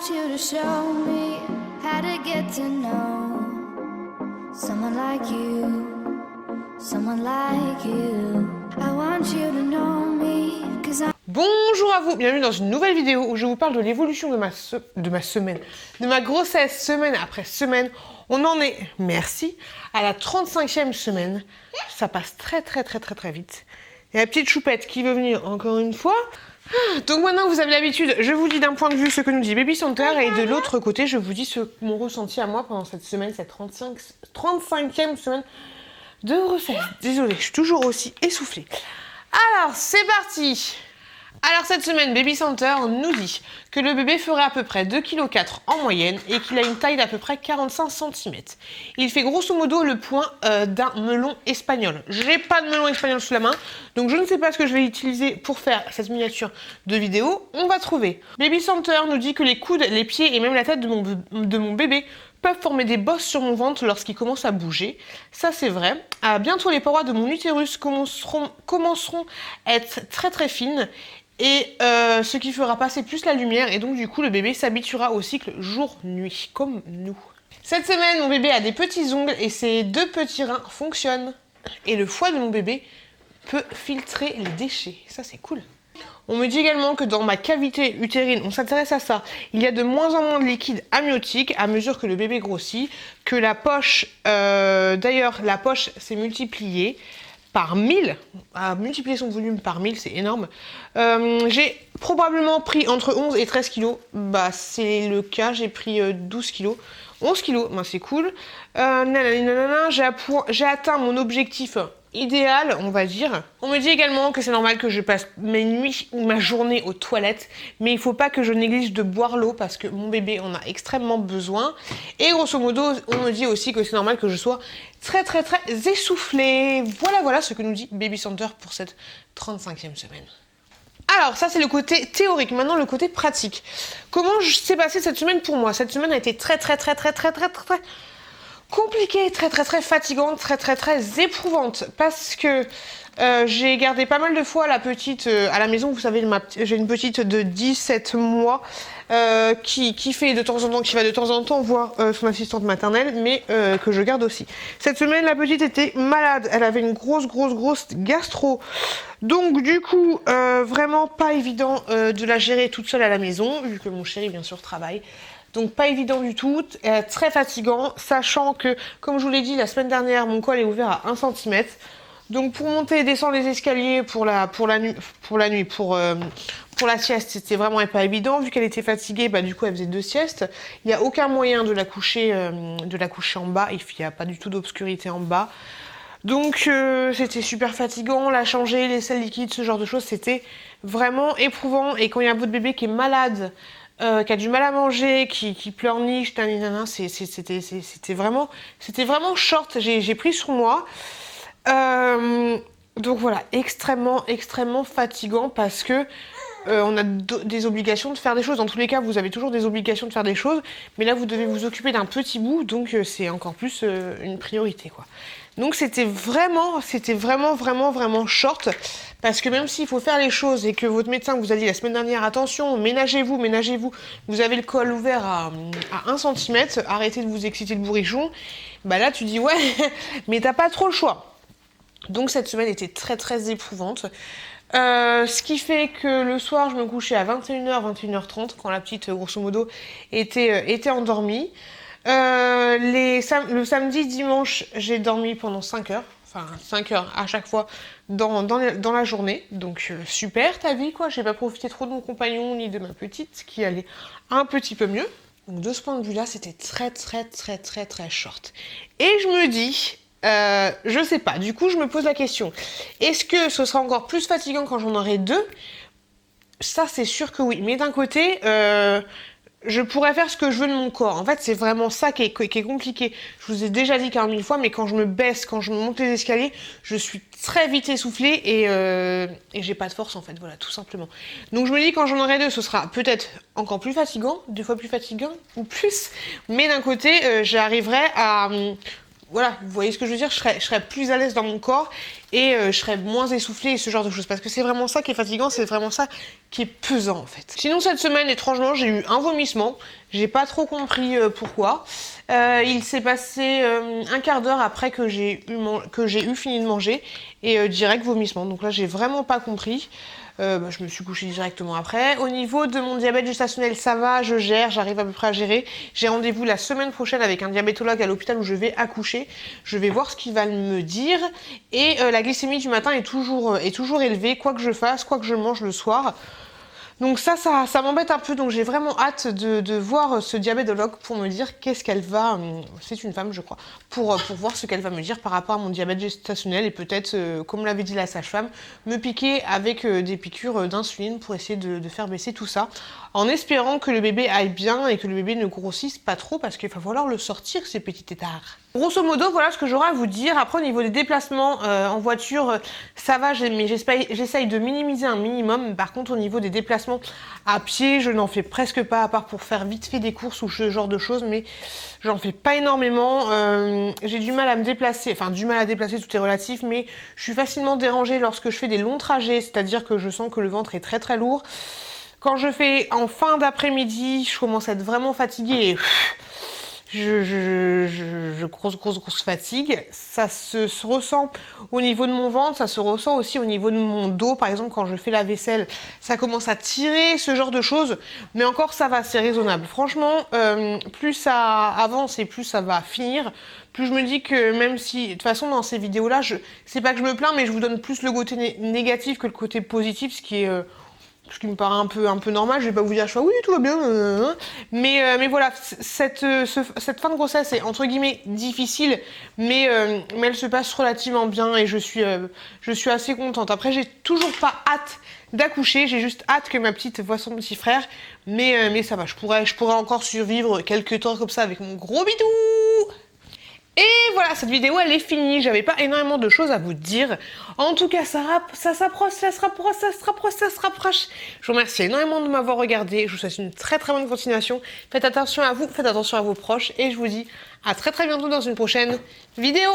want you to show me how to get to know someone like you, someone like you. I want you to know me, 'cause I... Bonjour à vous, bienvenue dans une nouvelle vidéo où je vous parle de l'évolution de ma semaine, de ma grossesse semaine après semaine. On en est, merci, à la 35e semaine. Ça passe très vite. Et la petite choupette qui veut venir encore une fois. Donc maintenant vous avez l'habitude, je vous dis d'un point de vue ce que nous dit Baby Center et de l'autre côté je vous dis mon ressenti à moi pendant cette semaine, cette 35e semaine de grossesse. Désolée, je suis toujours aussi essoufflée. Alors c'est parti. Alors cette semaine, Baby Center nous dit que le bébé ferait à peu près 2,4 kg en moyenne et qu'il a une taille d'à peu près 45 cm. Il fait grosso modo le point d'un melon espagnol. J'ai pas de melon espagnol sous la main, donc je ne sais pas ce que je vais utiliser pour faire cette miniature de vidéo. On va trouver. Baby Center nous dit que les coudes, les pieds et même la tête de mon bébé peuvent former des bosses sur mon ventre lorsqu'il commence à bouger. Ça, c'est vrai. Bientôt, les parois de mon utérus commenceront à être très fines et ce qui fera passer plus la lumière. Et donc, du coup, le bébé s'habituera au cycle jour-nuit, comme nous. Cette semaine, mon bébé a des petits ongles et ses 2 petits reins fonctionnent. Et le foie de mon bébé peut filtrer les déchets. Ça, c'est cool. On me dit également que dans ma cavité utérine, on s'intéresse à ça, il y a de moins en moins de liquide amniotique à mesure que le bébé grossit, que la poche, d'ailleurs la poche s'est multipliée par 1000, a multiplié son volume par 1000, c'est énorme. J'ai probablement pris entre 11 et 13 kilos, bah c'est le cas, j'ai pris 12 kilos. 11 kilos, bah, c'est cool. J'ai atteint mon objectif idéal, on va dire. On me dit également que c'est normal que je passe mes nuits ou ma journée aux toilettes, mais il faut pas que je néglige de boire l'eau parce que mon bébé en a extrêmement besoin. Et grosso modo, on me dit aussi que c'est normal que je sois très essoufflée. Voilà ce que nous dit Baby Center pour cette 35e semaine. Alors ça c'est le côté théorique, maintenant le côté pratique. Comment s'est passée cette semaine pour moi? Cette semaine a été très compliquée, très fatigante, très éprouvante parce que j'ai gardé pas mal de fois la petite à la maison. Vous savez, j'ai une petite de 17 mois qui fait de temps en temps, qui va de temps en temps voir son assistante maternelle, mais que je garde aussi. Cette semaine, la petite était malade. Elle avait une grosse gastro. Donc du coup, vraiment pas évident de la gérer toute seule à la maison, vu que mon chéri bien sûr travaille. Donc pas évident du tout, très fatigant, sachant que, comme je vous l'ai dit la semaine dernière, mon col est ouvert à 1 cm. Donc pour monter et descendre les escaliers pour la sieste, c'était vraiment pas évident. Vu qu'elle était fatiguée, bah du coup elle faisait 2 siestes. Il n'y a aucun moyen de la coucher en bas, il n'y a pas du tout d'obscurité en bas. Donc c'était super fatigant, la changer, les selles liquides, ce genre de choses, c'était vraiment éprouvant. Et quand il y a votre bébé qui est malade, qui a du mal à manger, qui pleurniche, c'était vraiment short, j'ai pris sur moi. Donc voilà, extrêmement fatigant parce que on a des obligations de faire des choses. Dans tous les cas, vous avez toujours des obligations de faire des choses, mais là vous devez vous occuper d'un petit bout, donc c'est encore plus une priorité quoi. Donc c'était vraiment short, parce que même s'il faut faire les choses et que votre médecin vous a dit la semaine dernière, attention, ménagez-vous, vous avez le col ouvert à 1 cm, arrêtez de vous exciter le bourrichon, bah là tu dis ouais, mais t'as pas trop le choix. Donc cette semaine était très éprouvante. Ce qui fait que le soir je me couchais à 21h, 21h30 quand la petite grosso modo était endormie. Le samedi, dimanche, j'ai dormi pendant 5 heures. Enfin, 5 heures à chaque fois dans la journée. Donc, super ta vie, quoi. J'ai pas profité trop de mon compagnon ni de ma petite, qui allait un petit peu mieux. Donc, de ce point de vue-là, c'était très short. Et je me dis, je sais pas. Du coup, je me pose la question. Est-ce que ce sera encore plus fatigant quand j'en aurai 2? Ça, c'est sûr que oui. Mais d'un côté... je pourrais faire ce que je veux de mon corps. En fait, c'est vraiment ça qui est compliqué. Je vous ai déjà dit 40 000 fois, mais quand je me baisse, quand je monte les escaliers, je suis très vite essoufflée et j'ai pas de force, en fait. Voilà, tout simplement. Donc, je me dis, quand j'en aurai 2, ce sera peut-être encore plus fatigant, 2 fois plus fatigant ou plus. Mais d'un côté, j'arriverai à voilà, vous voyez ce que je veux dire, je serais plus à l'aise dans mon corps et je serais moins essoufflée et ce genre de choses. Parce que c'est vraiment ça qui est fatigant, c'est vraiment ça qui est pesant en fait. Sinon cette semaine, étrangement, j'ai eu un vomissement. J'ai pas trop compris pourquoi. Il s'est passé un quart d'heure après que j'ai eu fini de manger et direct vomissement. Donc là, j'ai vraiment pas compris. Je me suis couchée directement après. Au niveau de mon diabète gestationnel, ça va, je gère, j'arrive à peu près à gérer. J'ai rendez-vous la semaine prochaine avec un diabétologue à l'hôpital où je vais accoucher. Je vais voir ce qu'il va me dire. Et la glycémie du matin est toujours élevée, quoi que je fasse, quoi que je mange le soir. Donc ça m'embête un peu, donc j'ai vraiment hâte de voir ce diabétologue pour me dire qu'est-ce qu'elle va, c'est une femme je crois, pour voir ce qu'elle va me dire par rapport à mon diabète gestationnel et peut-être, comme l'avait dit la sage-femme, me piquer avec des piqûres d'insuline pour essayer de faire baisser tout ça, en espérant que le bébé aille bien et que le bébé ne grossisse pas trop parce qu'il va falloir le sortir ces petits tétards. Grosso modo, voilà ce que j'aurai à vous dire. Après, au niveau des déplacements en voiture, ça va, mais j'essaye de minimiser un minimum. Par contre, au niveau des déplacements à pied, je n'en fais presque pas, à part pour faire vite fait des courses ou ce genre de choses, mais j'en fais pas énormément. J'ai du mal à me déplacer, enfin du mal à déplacer, tout est relatif, mais je suis facilement dérangée lorsque je fais des longs trajets, c'est-à-dire que je sens que le ventre est très très lourd. Quand je fais en fin d'après-midi, je commence à être vraiment fatiguée et grosse fatigue. Ça se ressent au niveau de mon ventre, ça se ressent aussi au niveau de mon dos. Par exemple, quand je fais la vaisselle, ça commence à tirer, ce genre de choses. Mais encore, ça va, c'est raisonnable. Franchement, plus ça avance et plus ça va finir, plus je me dis que même si, de toute façon, dans ces vidéos-là, c'est pas que je me plains, mais je vous donne plus le côté négatif que le côté positif, ce qui me paraît un peu normal. Je vais pas vous dire oui tout va bien, mais voilà, cette fin de grossesse est entre guillemets difficile, mais elle se passe relativement bien et je suis assez contente. Après, j'ai toujours pas hâte d'accoucher, j'ai juste hâte que ma petite voie son petit frère, mais ça va, je pourrais encore survivre quelques temps comme ça avec mon gros bidou. Et voilà, cette vidéo elle est finie, j'avais pas énormément de choses à vous dire. En tout cas, ça s'approche. Je vous remercie énormément de m'avoir regardé, je vous souhaite une très très bonne continuation. Faites attention à vous, faites attention à vos proches et je vous dis à très très bientôt dans une prochaine vidéo.